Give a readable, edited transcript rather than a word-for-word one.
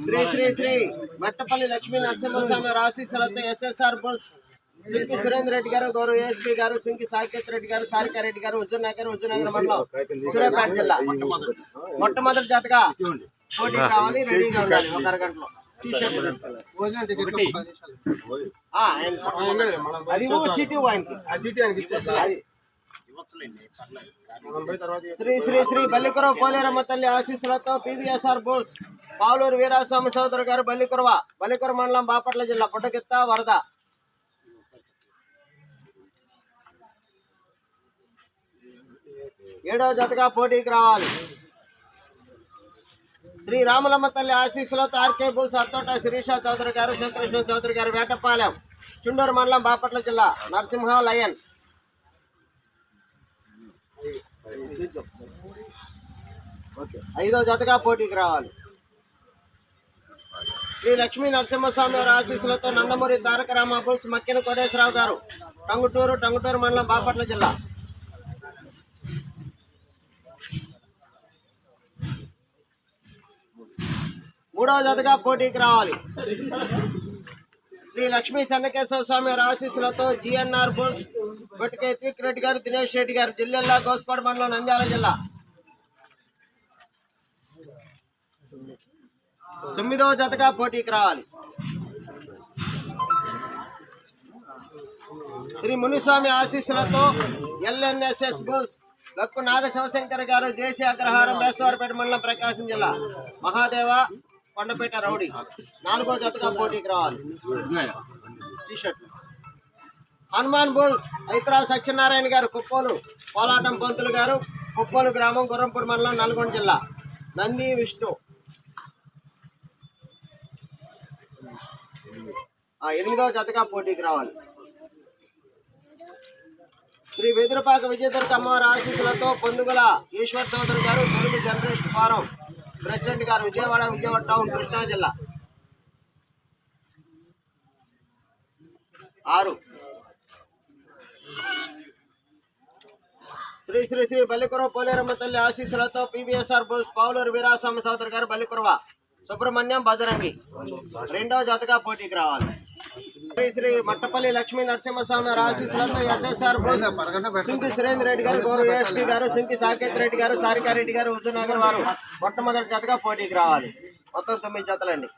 శ్రీ శ్రీ శ్రీ మెట్టపల్లి లక్ష్మీ నరసింహస్వామి ఆశీస్సులతో SSR bulls Sinki Surender Reddy గారు, గౌరవ ఏఎస్పీ గారు, సింకి సాకేత్ రెడ్డి గారు, సారికారెడ్డి గారు, హుజూర్నగర్ మండలం సూర్యాపేట జిల్లా మొట్టమొదటి జతగా పోటీ కావాలి, రెడీగా ఉండాలి. ఒక అరగంటలో అది చీటీ శ్రీ శ్రీ శ్రీ బల్లికురవ పోలేరమ్మ తల్లి ఆశీస్సులతో పివిఎస్ఆర్ బోస్ పావులూరు వీరాస్వామి సోదరు గారు, బల్లికుర మండలం బాపట్ల జిల్లా పుట్టగిత్త వరద. ఏడవ జతగా పోటీకి రావాలి. శ్రీ రాములమ్మ తల్లి ఆశీస్సులతో ఆర్కే బుల్స్ అత్తోట శిరీష చౌదరి గారు, శ్రీకృష్ణ చౌదరి గారు, వేటపాలెం చుండూరు మండలం బాపట్ల జిల్లా నరసింహ లయన్. ఐదో జతగా పోటీకి రావాలి. శ్రీ లక్ష్మీ నరసింహస్వామి వారి ఆశీస్సులతో నందమూరి తారక రామ బుల్స్ మక్కిన కోటేశ్వరరావు గారు, టంగుటూరు మండలం బాపట్ల జిల్లా. మూడవ జతగా పోటీకి రావాలి. శ్రీ లక్ష్మీ చెన్నకేశ్వర స్వామి వారి ఆశీస్సులతో జిఎన్ఆర్ బుల్స్ గొట్టికే త్విక్ రెడ్డి గారు, దినేష్ రెడ్డి గారు, జిల్లెల్లా గోస్పాడు మండలం నంద్యాల జిల్లా. తొమ్మిదవ జతగా పోటీకి రావాలి. శ్రీ మునిస్వామి ఆశీస్సులతో ఎల్ఎన్ఎస్ఎస్ బుల్స్ లక్కు నాగ శివశంకర్ గారు, జేసీ అగ్రహారం బేస్తవారిపేట మండలం ప్రకాశం జిల్లా. మహాదేవ కొండపేట రౌడీ. నాలుగో జతగా పోటీకి రావాలి. హనుమాన్ బుల్స్ ఐత్రా సత్యనారాయణ గారు, కుప్పోలు పోలాటం పంతులు గారు, కుప్పోలు గ్రామం, గుర్రంపూర్ మండలం, నల్గొండ జిల్లా. నంది విష్ణు. ఎనిమిదవ జతగా పోటీకి రావాలి. శ్రీ వెదురుపాక విజయదుర్గ అమ్మవారి ఆశీస్సులతో పొందుగల ఈశ్వర్ చౌదరి గారు, తెలుగు జర్నలిస్ట్ ఫారం ప్రెసిడెంట్ గారు, విజయవాడ టౌన్, కృష్ణా జిల్లా. 6 శ్రీ శ్రీ శ్రీ బల్లికురవ పోలేరమ్మ తల్లి ఆశీస్సులతో పివిఎస్ఆర్ బుల్స్ పావులూరు వీరాస్వామి సోదరు గారు, బల్లికురవ సుబ్రహ్మణ్యం బజరంగి. రెండవ జతగా పోటీకి రావాలి. శ్రీ శ్రీ మట్టపల్లి లక్ష్మీ నరసింహస్వామి ఆశీస్సులతో ఎస్ఎస్ఆర్ బుల్స్ సింకి సురేందర్ రెడ్డి గారు, గౌరవ ఏఎస్పీ గారు, సింకి సాకేత్ రెడ్డి గారు, సారికారెడ్డి గారు, హుజూర్నగర్ వారు మొట్టమొదటి జతగా పోటీకి రావాలి. మొత్తం 9 జతలండి.